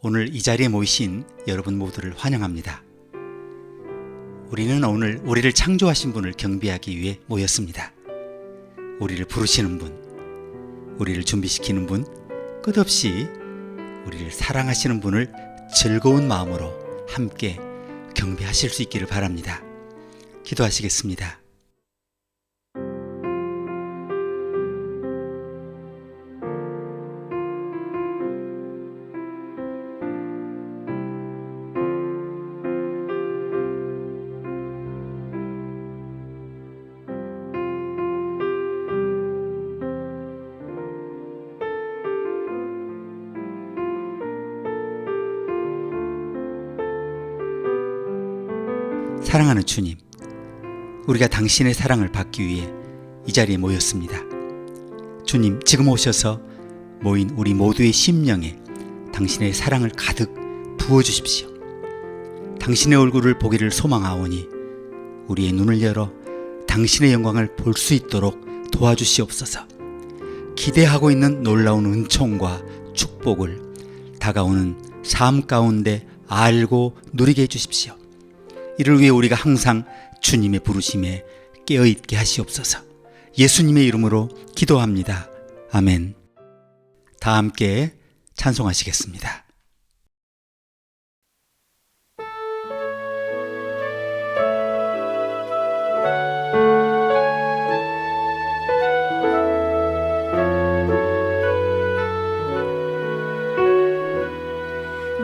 오늘 이 자리에 모이신 여러분 모두를 환영합니다. 우리는 오늘 우리를 창조하신 분을 경배하기 위해 모였습니다. 우리를 부르시는 분, 우리를 준비시키는 분, 끝없이 우리를 사랑하시는 분을 즐거운 마음으로 함께 경배하실 수 있기를 바랍니다. 기도하시겠습니다. 사랑하는 주님, 우리가 당신의 사랑을 받기 위해 이 자리에 모였습니다. 주님, 지금 오셔서 모인 우리 모두의 심령에 당신의 사랑을 가득 부어주십시오. 당신의 얼굴을 보기를 소망하오니 우리의 눈을 열어 당신의 영광을 볼 수 있도록 도와주시옵소서. 기대하고 있는 놀라운 은총과 축복을 다가오는 삶 가운데 알고 누리게 해주십시오. 이를 위해 우리가 항상 주님의 부르심에 깨어있게 하시옵소서. 예수님의 이름으로 기도합니다. 아멘. 다 함께 찬송하시겠습니다.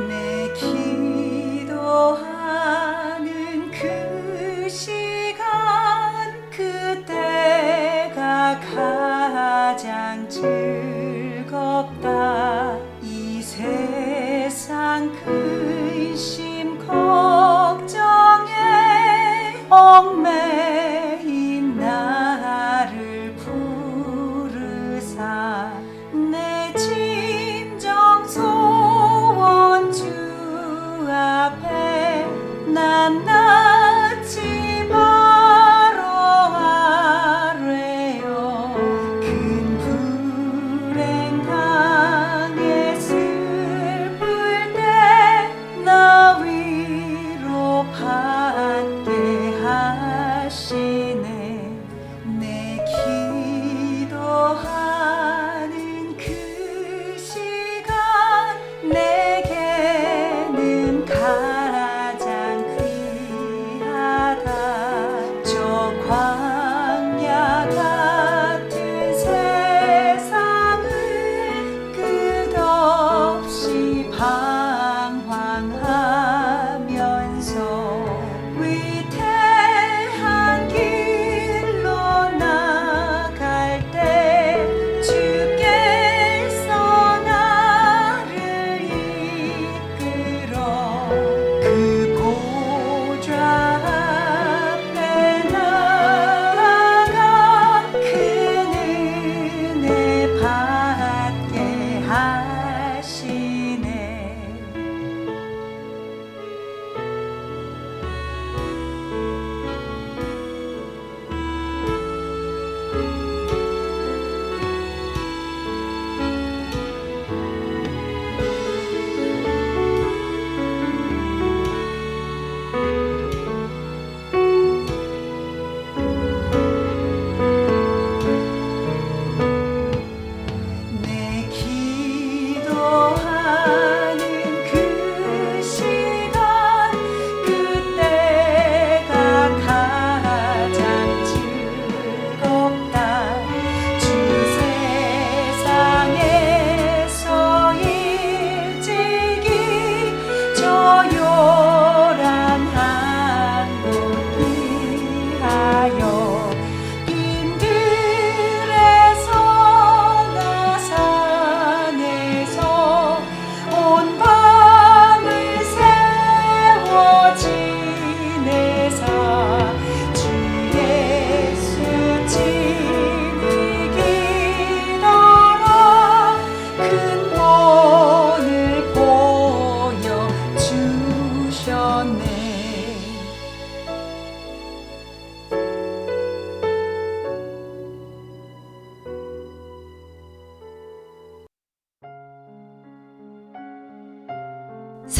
내 기도하는 그 시간, 그때가 가장 즐겁다. 이 세상 근심 걱정에 얽매인 나를 부르사 내 진정 소원 주 앞에 난 낳지 바로 아뢰요. 큰 불행 당해 슬플 때 나 위로 받게 하시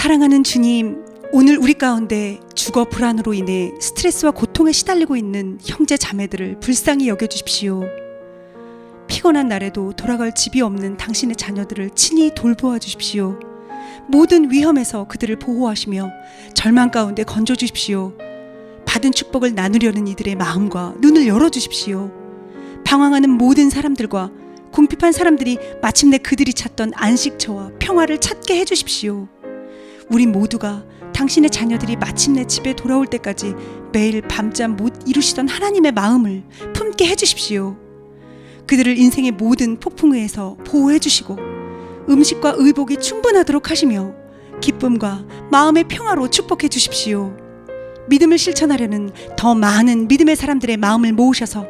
사랑하는 주님, 오늘 우리 가운데 주거 불안으로 인해 스트레스와 고통에 시달리고 있는 형제 자매들을 불쌍히 여겨주십시오. 피곤한 날에도 돌아갈 집이 없는 당신의 자녀들을 친히 돌보아 주십시오. 모든 위험에서 그들을 보호하시며 절망 가운데 건져주십시오. 받은 축복을 나누려는 이들의 마음과 눈을 열어주십시오. 방황하는 모든 사람들과 궁핍한 사람들이 마침내 그들이 찾던 안식처와 평화를 찾게 해주십시오. 우리 모두가 당신의 자녀들이 마침내 집에 돌아올 때까지 매일 밤잠 못 이루시던 하나님의 마음을 품게 해주십시오. 그들을 인생의 모든 폭풍우에서 보호해 주시고 음식과 의복이 충분하도록 하시며 기쁨과 마음의 평화로 축복해 주십시오. 믿음을 실천하려는 더 많은 믿음의 사람들의 마음을 모으셔서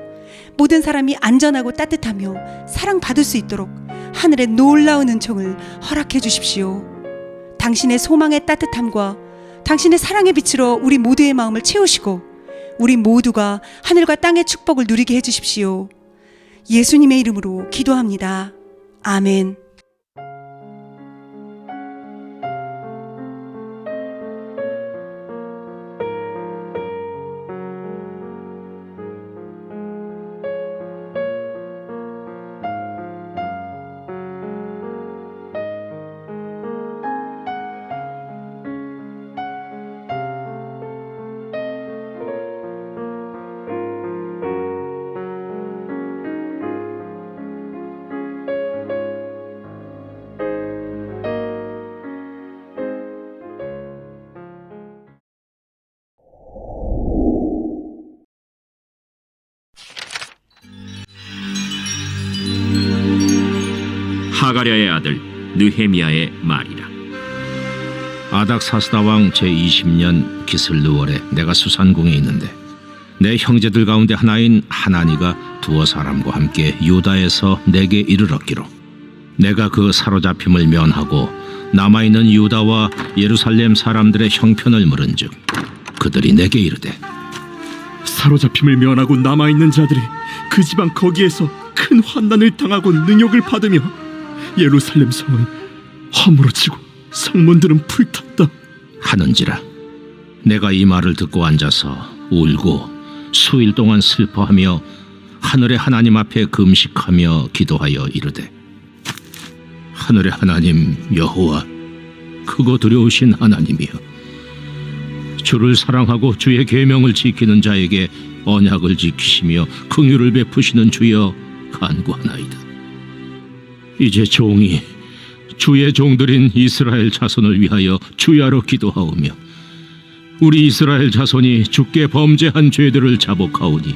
모든 사람이 안전하고 따뜻하며 사랑받을 수 있도록 하늘의 놀라운 은총을 허락해 주십시오. 당신의 소망의 따뜻함과 당신의 사랑의 빛으로 우리 모두의 마음을 채우시고 우리 모두가 하늘과 땅의 축복을 누리게 해주십시오. 예수님의 이름으로 기도합니다. 아멘. 하가랴의 아들 느헤미야의 말이라. 아닥사스다 왕 제20년 기슬르월에 내가 수산궁에 있는데 내 형제들 가운데 하나인 하나니가 두어 사람과 함께 유다에서 내게 이르렀기로 내가 그 사로잡힘을 면하고 남아있는 유다와 예루살렘 사람들의 형편을 물은즉 그들이 내게 이르되 사로잡힘을 면하고 남아있는 자들이 그 지방 거기에서 큰 환난을 당하고 능욕을 받으며 예루살렘 성은 허물어지고 성문들은 불탔다 하는지라. 내가 이 말을 듣고 앉아서 울고 수일 동안 슬퍼하며 하늘의 하나님 앞에 금식하며 기도하여 이르되 하늘의 하나님 여호와 크고 두려우신 하나님이여 주를 사랑하고 주의 계명을 지키는 자에게 언약을 지키시며 긍휼을 베푸시는 주여 간구하나이다. 이제 종이 주의 종들인 이스라엘 자손을 위하여 주야로 기도하오며 우리 이스라엘 자손이 주께 범죄한 죄들을 자복하오니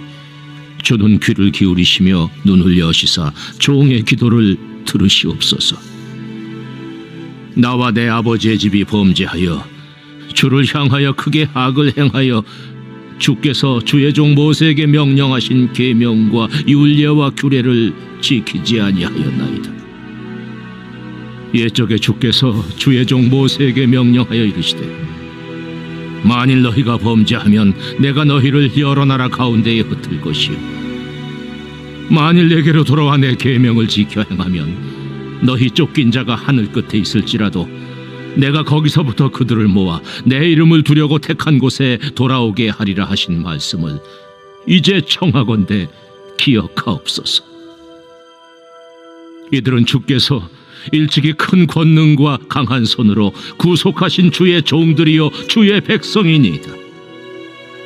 주는 귀를 기울이시며 눈을 여시사 종의 기도를 들으시옵소서. 나와 내 아버지의 집이 범죄하여 주를 향하여 크게 악을 행하여 주께서 주의 종 모세에게 명령하신 계명과 율례와 규례를 지키지 아니하였나이다. 옛적에 주께서 주의 종 모세에게 명령하여 이르시되 만일 너희가 범죄하면 내가 너희를 여러 나라 가운데에 흩을 것이요 만일 내게로 돌아와 내 계명을 지켜 행하면 너희 쫓긴 자가 하늘 끝에 있을지라도 내가 거기서부터 그들을 모아 내 이름을 두려고 택한 곳에 돌아오게 하리라 하신 말씀을 이제 청하건대 기억하옵소서. 이들은 주께서 일찍이 큰 권능과 강한 손으로 구속하신 주의 종들이요 주의 백성이니이다.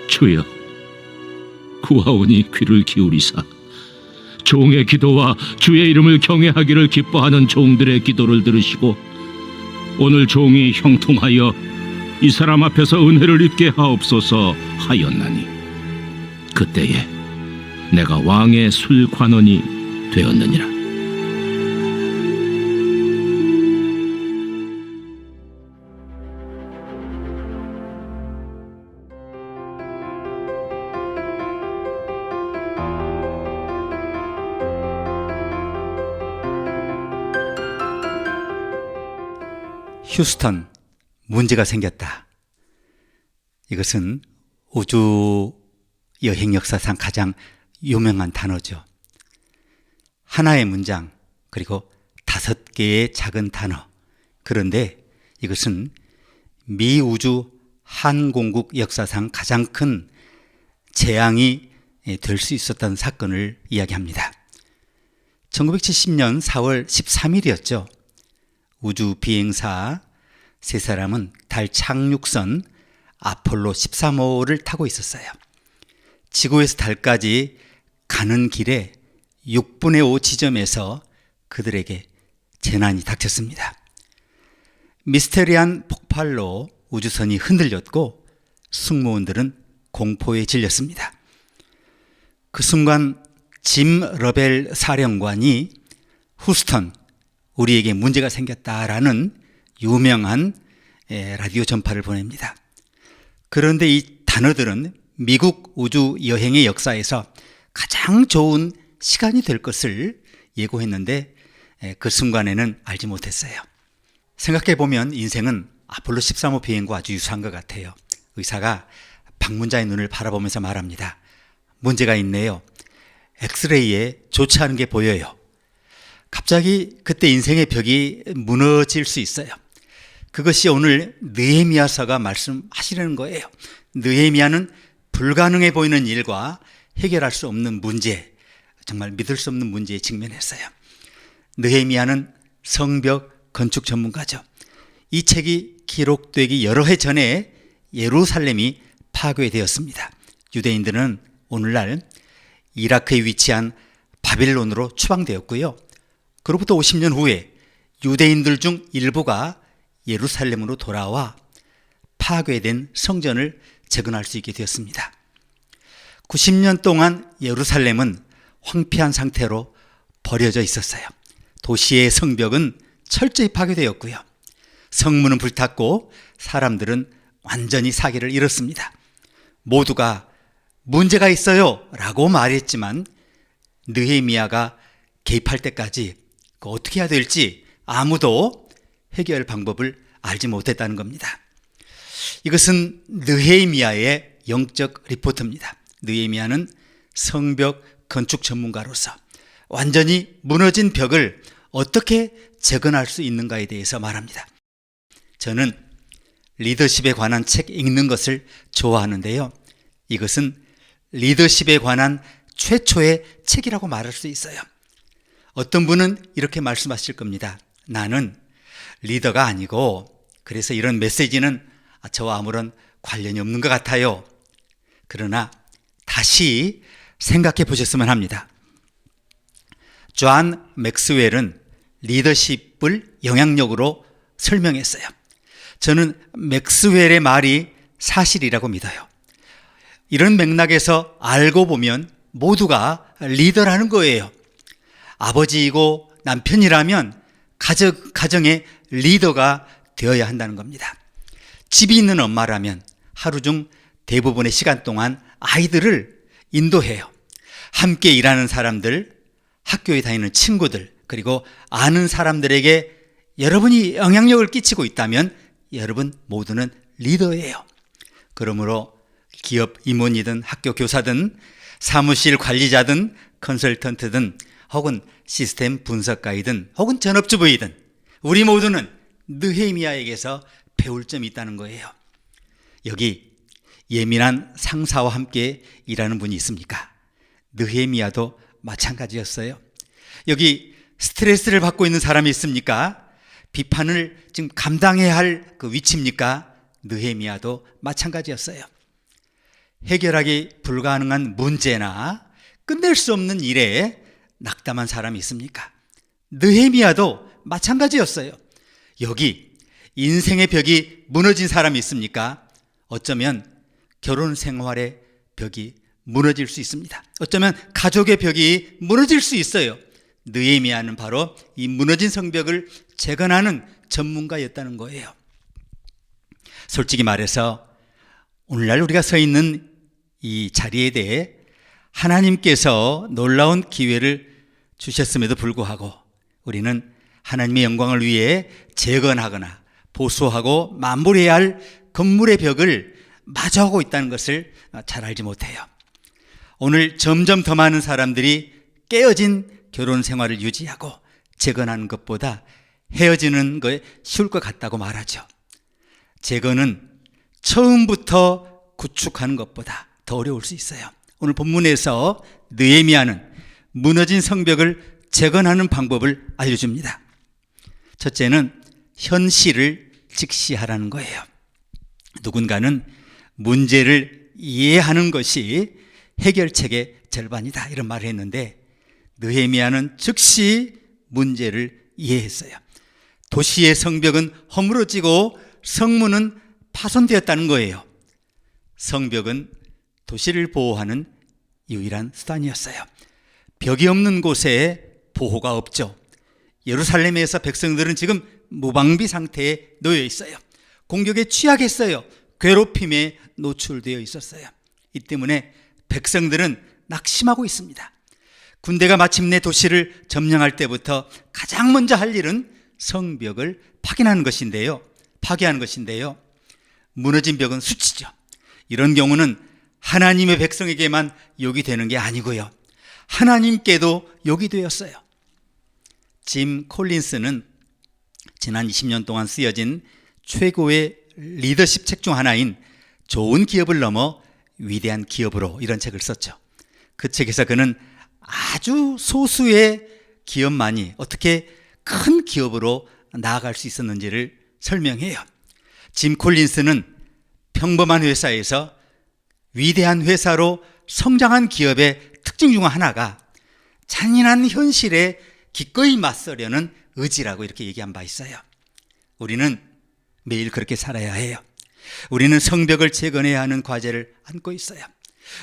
주여 구하오니 귀를 기울이사 종의 기도와 주의 이름을 경외하기를 기뻐하는 종들의 기도를 들으시고 오늘 종이 형통하여 이 사람 앞에서 은혜를 입게 하옵소서 하였나니 그때에 내가 왕의 술관원이 되었느니라. 휴스턴, 문제가 생겼다. 이것은 우주 여행 역사상 가장 유명한 단어죠. 하나의 문장, 그리고 5개의 작은 단어. 그런데 이것은 미 우주 항공국 역사상 가장 큰 재앙이 될 수 있었다는 사건을 이야기합니다. 1970년 4월 13일이었죠. 우주 비행사 세 사람은 달 착륙선 아폴로 13호를 타고 있었어요. 지구에서 달까지 가는 길에 6분의 5 지점에서 그들에게 재난이 닥쳤습니다. 미스테리한 폭발로 우주선이 흔들렸고 승무원들은 공포에 질렸습니다. 그 순간 짐 러벨 사령관이 후스턴, 우리에게 문제가 생겼다라는 유명한 라디오 전파를 보냅니다. 그런데 이 단어들은 미국 우주 여행의 역사에서 가장 좋은 시간이 될 것을 예고했는데 그 순간에는 알지 못했어요. 생각해보면 인생은 아폴로 13호 비행과 아주 유사한 것 같아요. 의사가 방문자의 눈을 바라보면서 말합니다. 문제가 있네요. 엑스레이에 좋지 않은 게 보여요. 갑자기 그때 인생의 벽이 무너질 수 있어요. 그것이 오늘 느헤미야서가 말씀하시려는 거예요. 느헤미야는 불가능해 보이는 일과 해결할 수 없는 문제, 정말 믿을 수 없는 문제에 직면했어요. 느헤미야는 성벽 건축 전문가죠. 이 책이 기록되기 여러 해 전에 예루살렘이 파괴되었습니다. 유대인들은 오늘날 이라크에 위치한 바빌론으로 추방되었고요. 그로부터 50년 후에 유대인들 중 일부가 예루살렘으로 돌아와 파괴된 성전을 재건할 수 있게 되었습니다. 90년 동안 예루살렘은 황폐한 상태로 버려져 있었어요. 도시의 성벽은 철저히 파괴되었고요. 성문은 불탔고 사람들은 완전히 사기를 잃었습니다. 모두가 문제가 있어요 라고 말했지만 느헤미야가 개입할 때까지 어떻게 해야 될지 아무도 해결 방법을 알지 못했다는 겁니다. 이것은 느헤미야의 영적 리포트입니다. 느헤미야는 성벽 건축 전문가로서 완전히 무너진 벽을 어떻게 재건할 수 있는가에 대해서 말합니다. 저는 리더십에 관한 책 읽는 것을 좋아하는데요. 이것은 리더십에 관한 최초의 책이라고 말할 수 있어요. 어떤 분은 이렇게 말씀하실 겁니다. 나는 리더가 아니고 그래서 이런 메시지는 저와 아무런 관련이 없는 것 같아요. 그러나 다시 생각해 보셨으면 합니다. 존 맥스웰은 리더십을 영향력으로 설명했어요. 저는 맥스웰의 말이 사실이라고 믿어요. 이런 맥락에서 알고 보면 모두가 리더라는 거예요. 아버지이고 남편이라면 가정의 리더가 되어야 한다는 겁니다. 집이 있는 엄마라면 하루 중 대부분의 시간 동안 아이들을 인도해요. 함께 일하는 사람들, 학교에 다니는 친구들, 그리고 아는 사람들에게 여러분이 영향력을 끼치고 있다면 여러분 모두는 리더예요. 그러므로 기업 임원이든 학교 교사든 사무실 관리자든 컨설턴트든 혹은 시스템 분석가이든 혹은 전업주부이든 우리 모두는 느헤미야에게서 배울 점이 있다는 거예요. 여기 예민한 상사와 함께 일하는 분이 있습니까? 느헤미야도 마찬가지였어요. 여기 스트레스를 받고 있는 사람이 있습니까? 비판을 지금 감당해야 할 그 위치입니까? 느헤미야도 마찬가지였어요. 해결하기 불가능한 문제나 끝낼 수 없는 일에 낙담한 사람이 있습니까? 느헤미야도 마찬가지였어요. 여기 인생의 벽이 무너진 사람이 있습니까? 어쩌면 결혼 생활의 벽이 무너질 수 있습니다. 어쩌면 가족의 벽이 무너질 수 있어요. 느헤미야는 바로 이 무너진 성벽을 재건하는 전문가였다는 거예요. 솔직히 말해서 오늘날 우리가 서 있는 이 자리에 대해 하나님께서 놀라운 기회를 주셨음에도 불구하고 우리는 하나님의 영광을 위해 재건하거나 보수하고 마무리해야 할 건물의 벽을 마주하고 있다는 것을 잘 알지 못해요. 오늘 점점 더 많은 사람들이 깨어진 결혼 생활을 유지하고 재건하는 것보다 헤어지는 거에 쉬울 것 같다고 말하죠. 재건은 처음부터 구축하는 것보다 더 어려울 수 있어요. 오늘 본문에서 느헤미야는 무너진 성벽을 재건하는 방법을 알려줍니다. 첫째는 현실을 직시하라는 거예요. 누군가는 문제를 이해하는 것이 해결책의 절반이다, 이런 말을 했는데 느헤미야는 즉시 문제를 이해했어요. 도시의 성벽은 허물어지고 성문은 파손되었다는 거예요. 성벽은 도시를 보호하는 유일한 수단이었어요. 벽이 없는 곳에 보호가 없죠. 예루살렘에서 백성들은 지금 무방비 상태에 놓여 있어요. 공격에 취약했어요. 괴롭힘에 노출되어 있었어요. 이 때문에 백성들은 낙심하고 있습니다. 군대가 마침내 도시를 점령할 때부터 가장 먼저 할 일은 성벽을 파괴하는 것인데요. 무너진 벽은 수치죠. 이런 경우는 하나님의 백성에게만 욕이 되는 게 아니고요, 하나님께도 욕이 되었어요. 짐 콜린스는 지난 20년 동안 쓰여진 최고의 리더십 책 중 하나인 좋은 기업을 넘어 위대한 기업으로, 이런 책을 썼죠. 그 책에서 그는 아주 소수의 기업만이 어떻게 큰 기업으로 나아갈 수 있었는지를 설명해요. 짐 콜린스는 평범한 회사에서 위대한 회사로 성장한 기업의 특징 중 하나가 잔인한 현실에 기꺼이 맞서려는 의지라고 이렇게 얘기한 바 있어요. 우리는 매일 그렇게 살아야 해요. 우리는 성벽을 재건해야 하는 과제를 안고 있어요.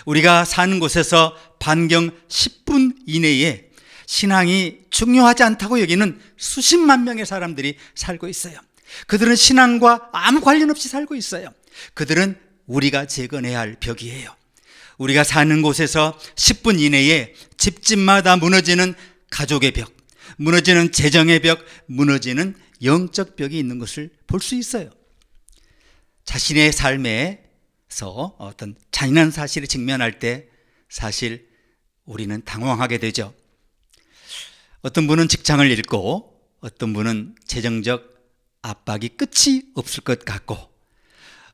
우리가 사는 곳에서 반경 10분 이내에 신앙이 중요하지 않다고 여기는 수십만 명의 사람들이 살고 있어요. 그들은 신앙과 아무 관련 없이 살고 있어요. 그들은 우리가 재건해야 할 벽이에요. 우리가 사는 곳에서 10분 이내에 집집마다 무너지는 가족의 벽, 무너지는 재정의 벽, 무너지는 영적 벽이 있는 것을 볼 수 있어요. 자신의 삶에서 어떤 잔인한 사실에 직면할 때 사실 우리는 당황하게 되죠. 어떤 분은 직장을 잃고, 어떤 분은 재정적 압박이 끝이 없을 것 같고,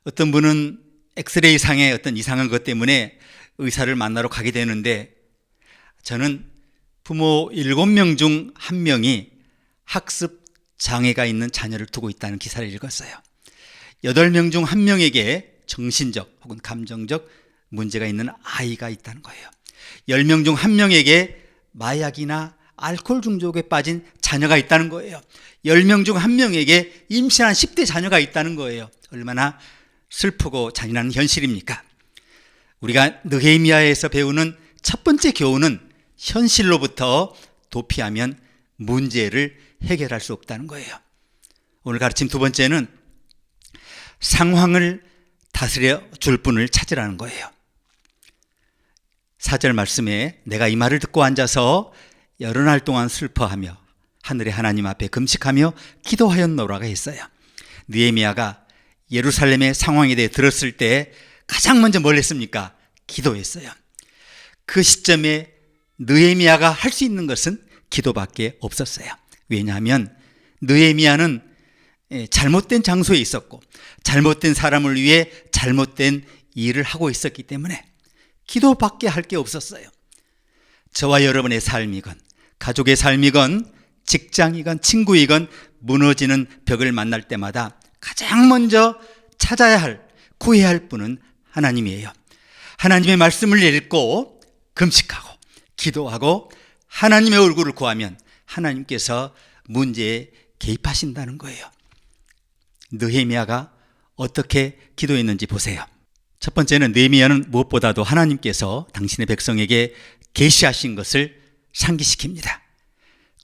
어떤 분은 엑스레이 상의 어떤 이상한 것 때문에 의사를 만나러 가게 되는데, 저는 부모 7명 중 1명이 학습 장애가 있는 자녀를 두고 있다는 기사를 읽었어요. 8명 중 1명에게 정신적 혹은 감정적 문제가 있는 아이가 있다는 거예요. 10명 중 1명에게 마약이나 알코올 중독에 빠진 자녀가 있다는 거예요. 10명 중 1명에게 임신한 10대 자녀가 있다는 거예요. 얼마나 슬프고 잔인한 현실입니까? 우리가 느헤미야에서 배우는 첫 번째 교훈은 현실로부터 도피하면 문제를 해결할 수 없다는 거예요. 오늘 가르침 두 번째는 상황을 다스려 줄 분을 찾으라는 거예요. 4절 말씀에 내가 이 말을 듣고 앉아서 여러 날 동안 슬퍼하며 하늘의 하나님 앞에 금식하며 기도하였노라고 했어요. 느헤미야가 예루살렘의 상황에 대해 들었을 때 가장 먼저 뭘 했습니까? 기도했어요. 그 시점에 느헤미야가 할 수 있는 것은 기도밖에 없었어요. 왜냐하면 느헤미야는 잘못된 장소에 있었고 잘못된 사람을 위해 잘못된 일을 하고 있었기 때문에 기도밖에 할 게 없었어요. 저와 여러분의 삶이건 가족의 삶이건 직장이건 친구이건 무너지는 벽을 만날 때마다 가장 먼저 찾아야 할, 구해야 할 분은 하나님이에요. 하나님의 말씀을 읽고 금식하고 기도하고 하나님의 얼굴을 구하면 하나님께서 문제에 개입하신다는 거예요. 느헤미야가 어떻게 기도했는지 보세요. 첫 번째는 느헤미야는 무엇보다도 하나님께서 당신의 백성에게 계시하신 것을 상기시킵니다.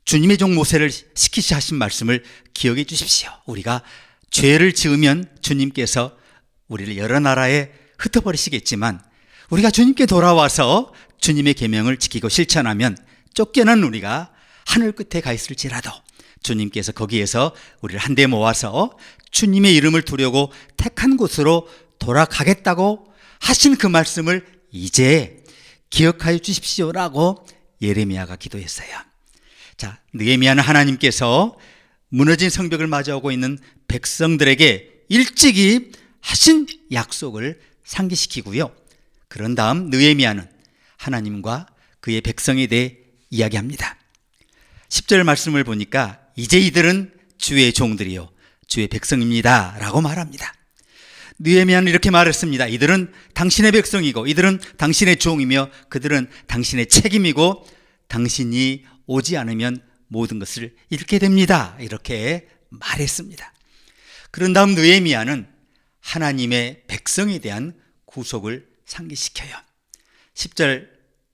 주님의 종 모세를 시키시 하신 말씀을 기억해 주십시오. 우리가 죄를 지으면 주님께서 우리를 여러 나라에 흩어버리시겠지만 우리가 주님께 돌아와서 주님의 계명을 지키고 실천하면 쫓겨난 우리가 하늘 끝에 가 있을지라도 주님께서 거기에서 우리를 한데 모아서 주님의 이름을 두려고 택한 곳으로 돌아가겠다고 하신 그 말씀을 이제 기억하여 주십시오라고 예레미야가 기도했어요. 자, 느헤미야는 하나님께서 무너진 성벽을 마주하고 있는 백성들에게 일찍이 하신 약속을 상기시키고요. 그런 다음 느헤미야는 하나님과 그의 백성에 대해 이야기합니다. 10절 말씀을 보니까 이제 이들은 주의 종들이요 주의 백성입니다 라고 말합니다. 느헤미야는 이렇게 말했습니다. 이들은 당신의 백성이고 이들은 당신의 종이며 그들은 당신의 책임이고 당신이 오지 않으면 모든 것을 잃게 됩니다. 이렇게 말했습니다. 그런 다음 느헤미야는 하나님의 백성에 대한 구속을 상기시켜요. 10절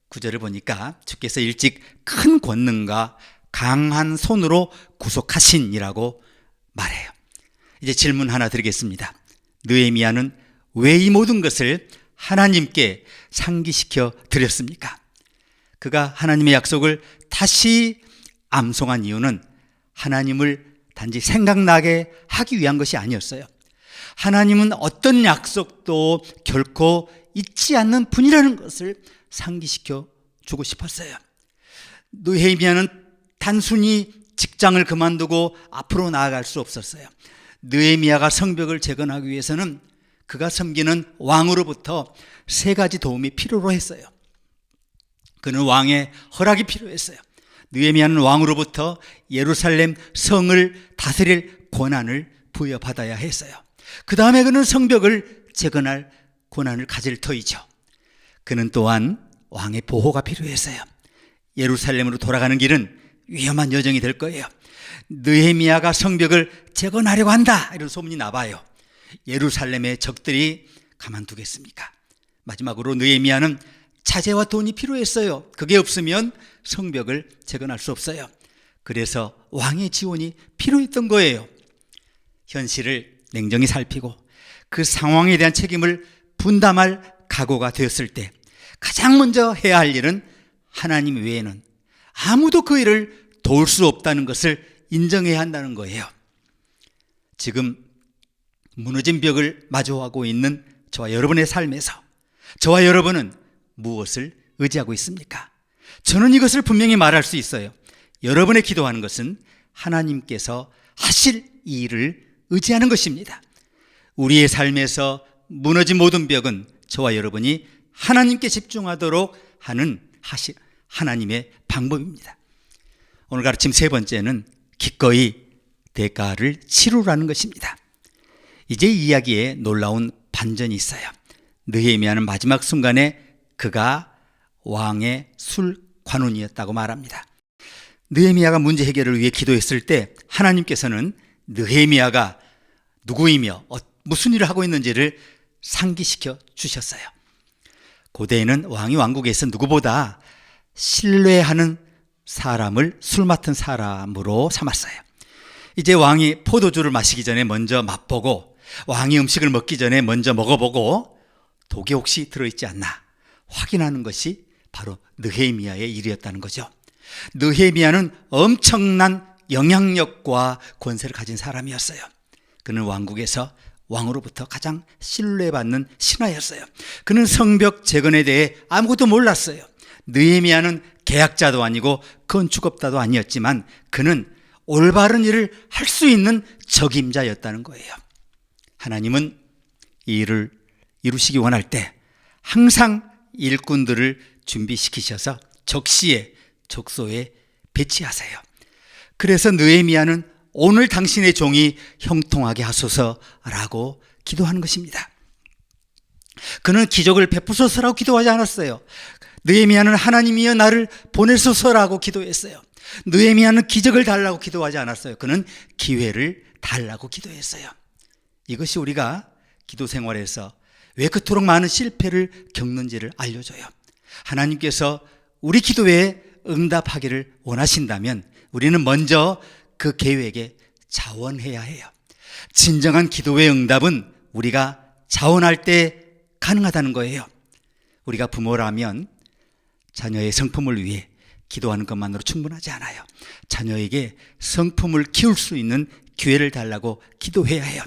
9절을 보니까 주께서 일찍 큰 권능과 강한 손으로 구속하신이라고 말해요. 이제 질문 하나 드리겠습니다. 느헤미야는 왜 이 모든 것을 하나님께 상기시켜 드렸습니까? 그가 하나님의 약속을 다시 암송한 이유는 하나님을 단지 생각나게 하기 위한 것이 아니었어요. 하나님은 어떤 약속도 결코 잊지 않는 분이라는 것을 상기시켜 주고 싶었어요. 느헤미야는 단순히 직장을 그만두고 앞으로 나아갈 수 없었어요. 느헤미야가 성벽을 재건하기 위해서는 그가 섬기는 왕으로부터 3가지 도움이 필요로 했어요. 그는 왕의 허락이 필요했어요. 느헤미야는 왕으로부터 예루살렘 성을 다스릴 권한을 부여받아야 했어요. 그 다음에 그는 성벽을 재건할 권한을 가질 터이죠. 그는 또한 왕의 보호가 필요했어요. 예루살렘으로 돌아가는 길은 위험한 여정이 될 거예요. 느헤미야가 성벽을 재건하려고 한다 이런 소문이 나봐요. 예루살렘의 적들이 가만두겠습니까? 마지막으로 느헤미야는 자재와 돈이 필요했어요. 그게 없으면 성벽을 재건할 수 없어요. 그래서 왕의 지원이 필요했던 거예요. 현실을 냉정히 살피고 그 상황에 대한 책임을 분담할 각오가 되었을 때 가장 먼저 해야 할 일은 하나님 외에는 아무도 그 일을 도울 수 없다는 것을 인정해야 한다는 거예요. 지금 무너진 벽을 마주하고 있는 저와 여러분의 삶에서 저와 여러분은 무엇을 의지하고 있습니까? 저는 이것을 분명히 말할 수 있어요. 여러분의 기도하는 것은 하나님께서 하실 이 일을 의지하는 것입니다. 우리의 삶에서 무너진 모든 벽은 저와 여러분이 하나님께 집중하도록 하는 하나님의 방법입니다. 오늘 가르침 3번째는 기꺼이 대가를 치르라는 것입니다. 이제 이 이야기에 놀라운 반전이 있어요. 느헤미야는 마지막 순간에 그가 왕의 술 관원이었다고 말합니다. 느헤미야가 문제 해결을 위해 기도했을 때 하나님께서는 느헤미야가 누구이며 무슨 일을 하고 있는지를 상기시켜 주셨어요. 고대에는 왕이 왕국에서 누구보다 신뢰하는 사람을 술 맡은 사람으로 삼았어요. 이제 왕이 포도주를 마시기 전에 먼저 맛보고 왕이 음식을 먹기 전에 먼저 먹어보고 독이 혹시 들어있지 않나 확인하는 것이 바로 느헤미야의 일이었다는 거죠. 느헤미야는 엄청난 영향력과 권세를 가진 사람이었어요. 그는 왕국에서 왕으로부터 가장 신뢰받는 신하였어요. 그는 성벽 재건에 대해 아무것도 몰랐어요. 느헤미야는 계약자도 아니고 건축업자도 아니었지만 그는 올바른 일을 할 수 있는 적임자였다는 거예요. 하나님은 이 일을 이루시기 원할 때 항상 일꾼들을 준비시키셔서 적시에 적소에 배치하세요. 그래서 느헤미야는 오늘 당신의 종이 형통하게 하소서라고 기도하는 것입니다. 그는 기적을 베푸소서라고 기도하지 않았어요. 느헤미야는 하나님이여 나를 보내소서라고 기도했어요. 느헤미야는 기적을 달라고 기도하지 않았어요. 그는 기회를 달라고 기도했어요. 이것이 우리가 기도 생활에서 왜 그토록 많은 실패를 겪는지를 알려줘요. 하나님께서 우리 기도에 응답하기를 원하신다면 우리는 먼저 그 계획에 자원해야 해요. 진정한 기도의 응답은 우리가 자원할 때 가능하다는 거예요. 우리가 부모라면 자녀의 성품을 위해 기도하는 것만으로 충분하지 않아요. 자녀에게 성품을 키울 수 있는 기회를 달라고 기도해야 해요.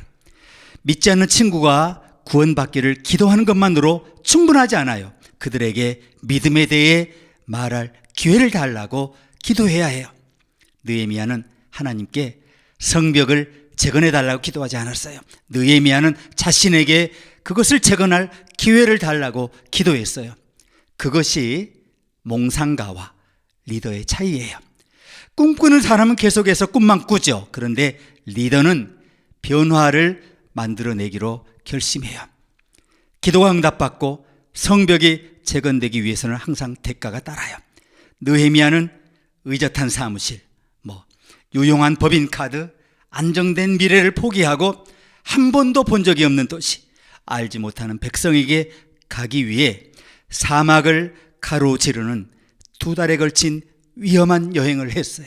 믿지 않는 친구가 구원받기를 기도하는 것만으로 충분하지 않아요. 그들에게 믿음에 대해 말할 기회를 달라고 기도해야 해요. 느헤미야는 하나님께 성벽을 재건해 달라고 기도하지 않았어요. 느헤미야는 자신에게 그것을 재건할 기회를 달라고 기도했어요. 그것이 몽상가와 리더의 차이예요. 꿈꾸는 사람은 계속해서 꿈만 꾸죠. 그런데 리더는 변화를 만들어내기로 결심해요. 기도가 응답받고 성벽이 재건되기 위해서는 항상 대가가 따라요. 느헤미야는 의젓한 사무실, 유용한 법인카드, 안정된 미래를 포기하고 한 번도 본 적이 없는 도시, 알지 못하는 백성에게 가기 위해 사막을 가로지르는 2달에 걸친 위험한 여행을 했어요.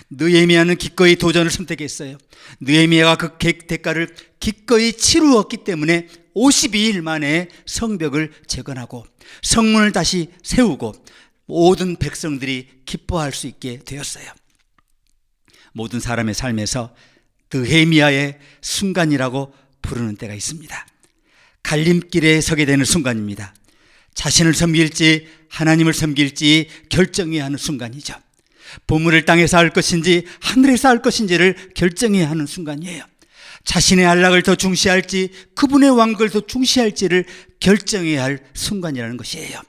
느헤미야는 기꺼이 도전을 선택했어요. 느헤미야가 그 대가를 기꺼이 치루었기 때문에 52일 만에 성벽을 재건하고 성문을 다시 세우고 모든 백성들이 기뻐할 수 있게 되었어요. 모든 사람의 삶에서 느헤미야의 순간이라고 부르는 때가 있습니다. 갈림길에 서게 되는 순간입니다. 자신을 섬길지 하나님을 섬길지 결정해야 하는 순간이죠. 보물을 땅에서 할 것인지 하늘에서 할 것인지를 결정해야 하는 순간이에요. 자신의 안락을 더 중시할지 그분의 왕국을 더 중시할지를 결정해야 할 순간이라는 것이에요.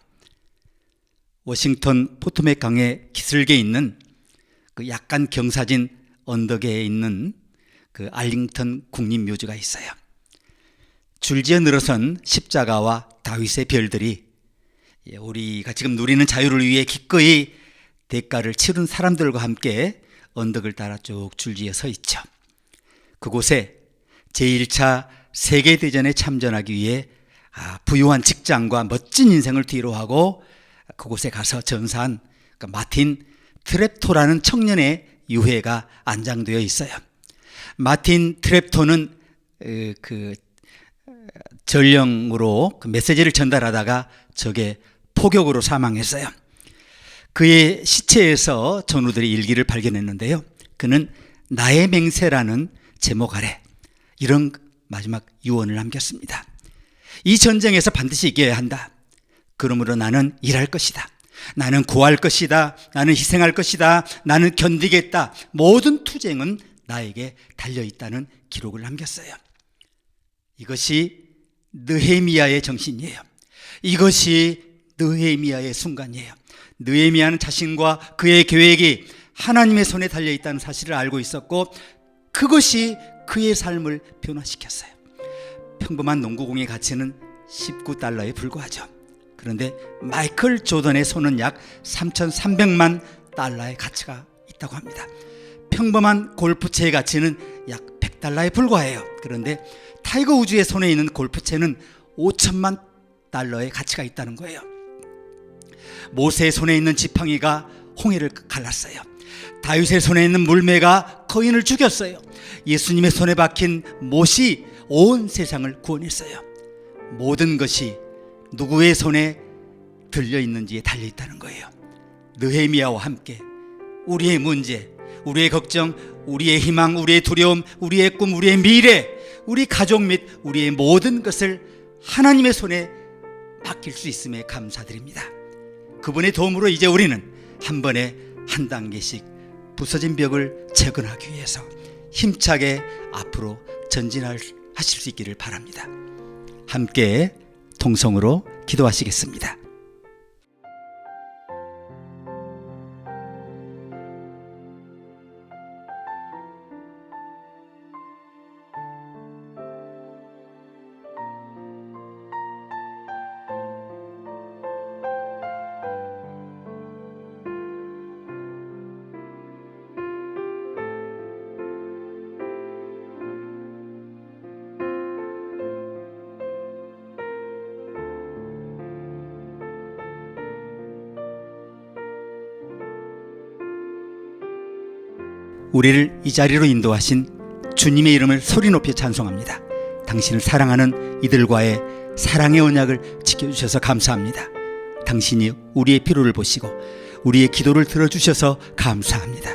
워싱턴 포토맥 강의 기슭에 있는 그 약간 경사진 언덕에 있는 그 알링턴 국립묘지가 있어요. 줄지어 늘어선 십자가와 다윗의 별들이 우리가 지금 누리는 자유를 위해 기꺼이 대가를 치른 사람들과 함께 언덕을 따라 쭉 줄지어 서 있죠. 그곳에 제1차 세계대전에 참전하기 위해 부유한 직장과 멋진 인생을 뒤로하고 그곳에 가서 전사한 마틴 트랩토라는 청년의 유해가 안장되어 있어요. 마틴 트랩토는 그 전령으로 그 메시지를 전달하다가 적의 포격으로 사망했어요. 그의 시체에서 전우들이 일기를 발견했는데요. 그는 나의 맹세라는 제목 아래 이런 마지막 유언을 남겼습니다. 이 전쟁에서 반드시 이겨야 한다. 그러므로 나는 일할 것이다. 나는 구할 것이다. 나는 희생할 것이다. 나는 견디겠다. 모든 투쟁은 나에게 달려있다는 기록을 남겼어요. 이것이 느헤미야의 정신이에요. 이것이 느헤미야의 순간이에요. 느헤미야는 자신과 그의 계획이 하나님의 손에 달려있다는 사실을 알고 있었고 그것이 그의 삶을 변화시켰어요. 평범한 농구공의 가치는 $19에 불과하죠. 그런데 마이클 조던의 손은 약 $3,300만 가치가 있다고 합니다. 평범한 골프채의 가치는 약 $100에 불과해요. 그런데 타이거 우즈의 손에 있는 골프채는 $5,000만 가치가 있다는 거예요. 모세의 손에 있는 지팡이가 홍해를 갈랐어요. 다윗의 손에 있는 물매가 거인을 죽였어요. 예수님의 손에 박힌 못이 온 세상을 구원했어요. 모든 것이 누구의 손에 들려있는지에 달려있다는 거예요. 느헤미야와 함께 우리의 문제, 우리의 걱정, 우리의 희망, 우리의 두려움, 우리의 꿈, 우리의 미래, 우리 가족 및 우리의 모든 것을 하나님의 손에 맡길 수 있음에 감사드립니다. 그분의 도움으로 이제 우리는 한 번에 한 단계씩 부서진 벽을 재건하기 위해서 힘차게 앞으로 전진하실 수 있기를 바랍니다. 함께 통성으로 기도하시겠습니다. 우리를 이 자리로 인도하신 주님의 이름을 소리 높여 찬송합니다. 당신을 사랑하는 이들과의 사랑의 언약을 지켜주셔서 감사합니다. 당신이 우리의 필요를 보시고 우리의 기도를 들어주셔서 감사합니다.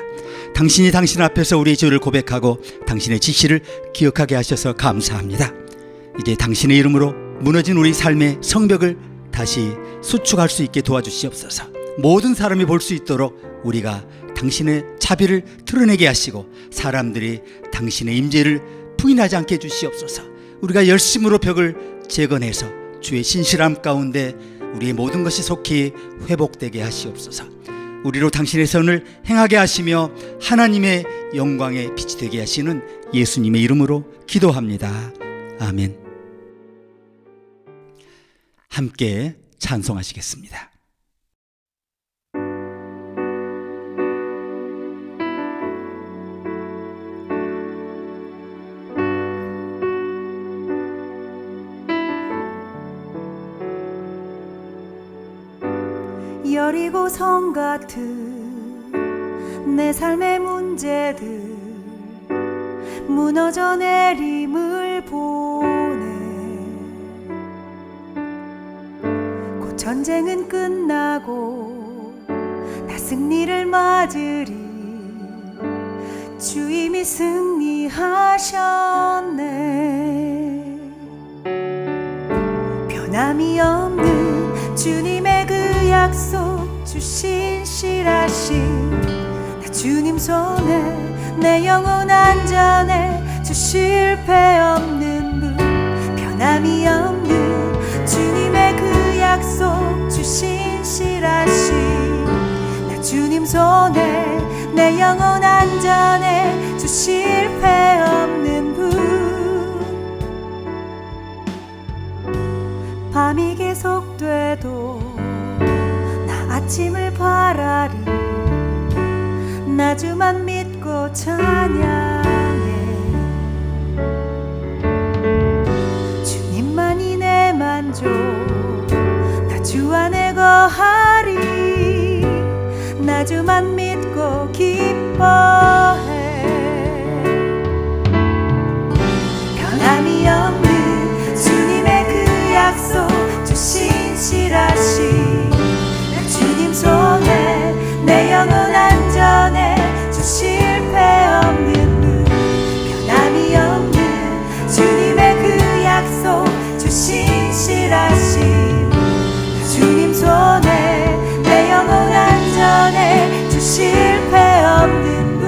당신이 당신 앞에서 우리의 죄를 고백하고 당신의 지시를 기억하게 하셔서 감사합니다. 이제 당신의 이름으로 무너진 우리 삶의 성벽을 다시 수축할 수 있게 도와주시옵소서. 모든 사람이 볼 수 있도록 우리가 당신의 자비를 드러내게 하시고 사람들이 당신의 임재를 부인하지 않게 해주시옵소서. 우리가 열심으로 벽을 재건해서 주의 신실함 가운데 우리의 모든 것이 속히 회복되게 하시옵소서. 우리로 당신의 선을 행하게 하시며 하나님의 영광의 빛이 되게 하시는 예수님의 이름으로 기도합니다. 아멘. 함께 찬송하시겠습니다. 여리고 성 같은 내 삶의 문제들 무너져 내림을 보네. 곧 전쟁은 끝나고 나 승리를 맞으리. 주님이 승리하셨네. 변함이 없는 주님의 그 약속, 주 신실하심. 나 주님 손에 내 영혼 안전해. 주 실패 없는 분, 변함이 없는 주님의 그 약속, 주 신실하심. 나 주님 손에 내 영혼 안전해. 주 실패 없는 분. 밤이 계속돼도 아침을 바라리. 나 주만 믿고 찬양해. 주님만이 내 만족. 나 주 안에 거하리. 나 주만 믿고 기뻐해. 변함이 없는 주님의 그 약속, 주 신실하심. 주님 손에 내 영혼 안전해. 주 실패 없는 분, 변함이 없는 주님의 그 약속, 주 신실하심. 주님 손에 내 영혼 안전해. 주 실패 없는 분.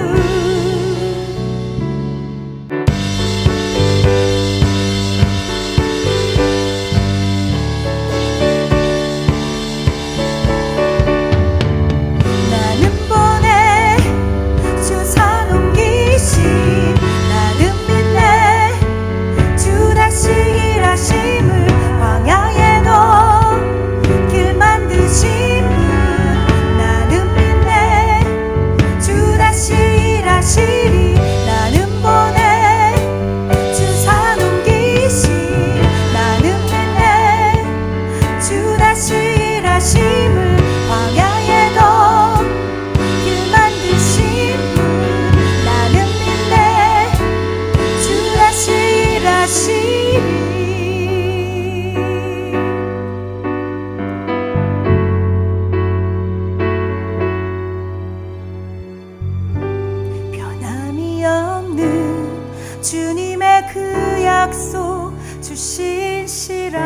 변함이 없는 주님의 그 약속, 주 신실하심.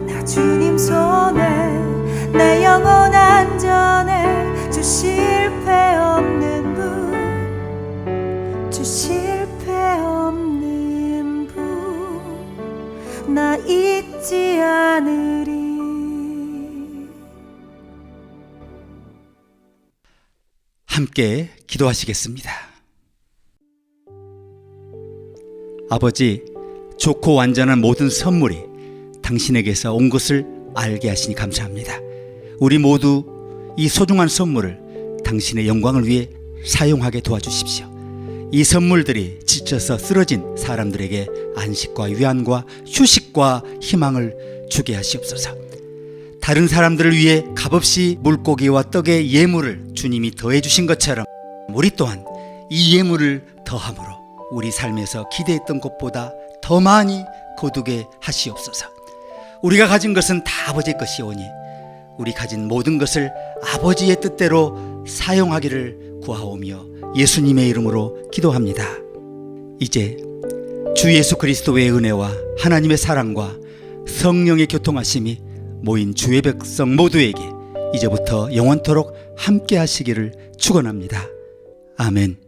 나 주님 손에 내 영혼 안전해. 주 실패 없는 분, 주 실패 없는 분. 나 잊지 않으리. 함께 기도하시겠습니다. 아버지, 좋고 완전한 모든 선물이 당신에게서 온 것을 알게 하시니 감사합니다. 우리 모두 이 소중한 선물을 당신의 영광을 위해 사용하게 도와주십시오. 이 선물들이 지쳐서 쓰러진 사람들에게 안식과 위안과 휴식과 희망을 주게 하시옵소서. 다른 사람들을 위해 값없이 물고기와 떡의 예물을 주님이 더해 주신 것처럼 우리 또한 이 예물을 더함으로 우리 삶에서 기대했던 것보다 더 많이 거두게 하시옵소서. 우리가 가진 것은 다 아버지의 것이오니 우리 가진 모든 것을 아버지의 뜻대로 사용하기를 구하오며 예수님의 이름으로 기도합니다. 이제 주 예수 그리스도의 은혜와 하나님의 사랑과 성령의 교통하심이 모인 주의 백성 모두에게 이제부터 영원토록 함께 하시기를 축원합니다. 아멘.